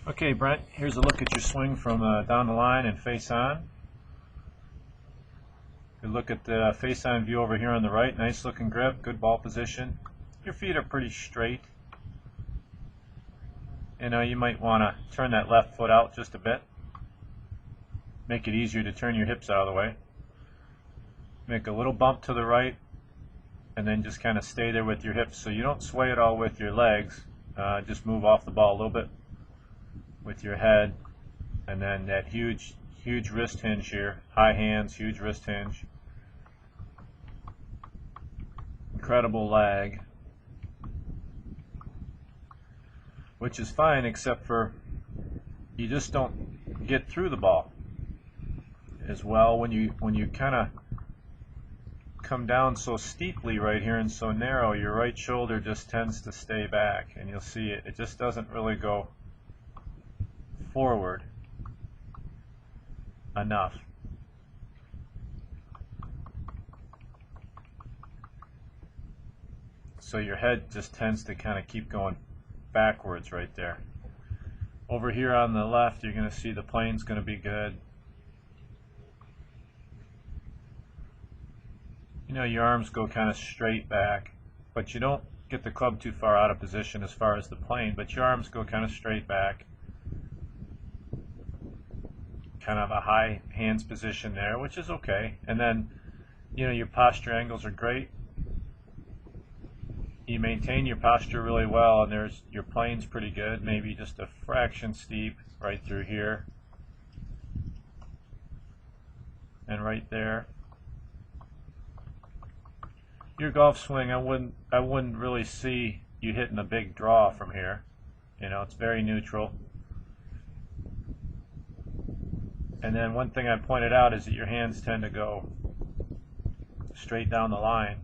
Okay, Brent, here's a look at your swing from down the line and face on. Good look at the face on view over here on the right. Nice looking grip, good ball position. Your feet are pretty straight. You might want to turn that left foot out just a bit. Make it easier to turn your hips out of the way. Make a little bump to the right and then just kind of stay there with your hips so you don't sway it all with your legs. Just move off the ball a little bit with your head, and then that huge wrist hinge here, high hands, huge wrist hinge, incredible lag, which is fine except for you just don't get through the ball as well when you kind of come down so steeply right here and so narrow. Your right shoulder just tends to stay back, and you'll see it just doesn't really go forward enough. So your head just tends to kind of keep going backwards right there. Over here on the left, you're going to see the plane's going to be good. Your arms go kind of straight back, but you don't get the club too far out of position as far as the plane, but your arms go kind of straight back. Kind of a high hands position there, which is okay. And then, your posture angles are great. You maintain your posture really well, and your plane's pretty good, maybe just a fraction steep right through here and right there. Your golf swing, I wouldn't really see you hitting a big draw from here. It's very neutral. And then one thing I pointed out is that your hands tend to go straight down the line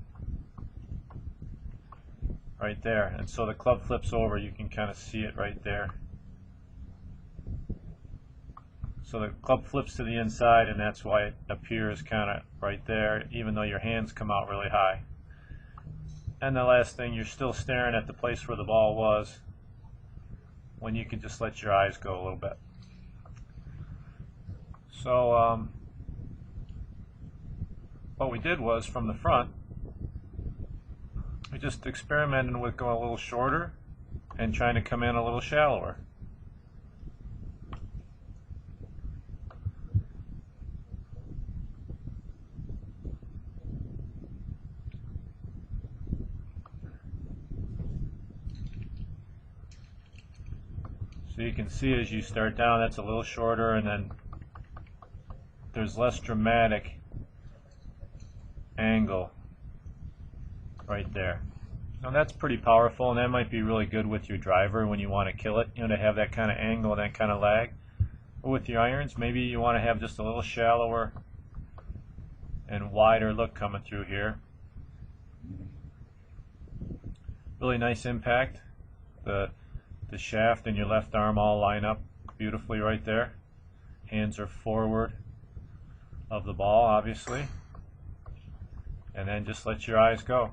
right there, and so the club flips over. You can kind of see it right there. So the club flips to the inside, and that's why it appears kind of right there, even though your hands come out really high. And the last thing, you're still staring at the place where the ball was when you can just let your eyes go a little bit. So what we did was, from the front, we just experimented with going a little shorter and trying to come in a little shallower. So you can see as you start down, that's a little shorter, and then there's less dramatic angle right there. Now that's pretty powerful, and that might be really good with your driver when you want to kill it, to have that kind of angle and that kind of lag. But with your irons, maybe you want to have just a little shallower and wider look coming through here. Really nice impact. The shaft and your left arm all line up beautifully right there. Hands are forward of the ball, obviously, and then just let your eyes go.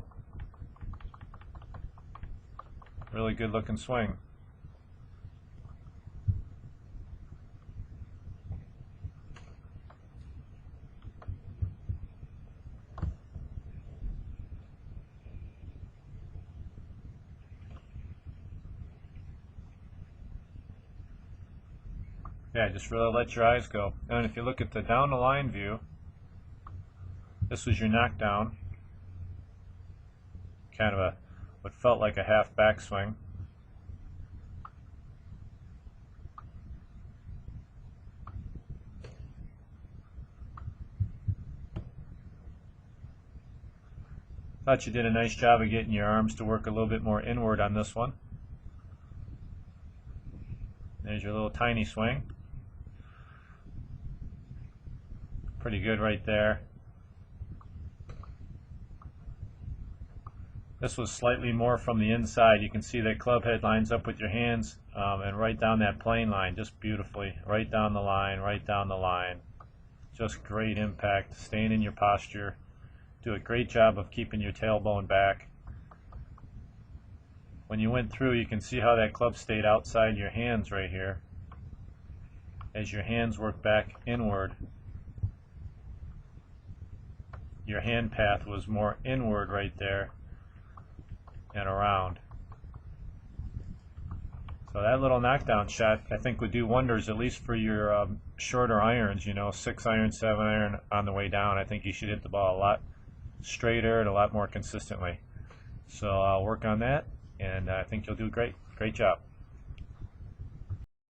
Really good looking swing. Yeah, just really let your eyes go. And if you look at the down the line view, this was your knockdown. Kind of what felt like a half backswing. Thought you did a nice job of getting your arms to work a little bit more inward on this one. There's your little tiny swing. Pretty good right there. This was slightly more from the inside. You can see that club head lines up with your hands and right down that plane line just beautifully. Right down the line, right down the line. Just great impact, staying in your posture. Do a great job of keeping your tailbone back. When you went through, you can see how that club stayed outside your hands right here. as your hands work back inward, your hand path was more inward right there and around. So that little knockdown shot, I think, would do wonders, at least for your shorter irons, you know, 6 iron, 7 iron on the way down. I think you should hit the ball a lot straighter and a lot more consistently. So I'll work on that, and I think you'll do great. Great job.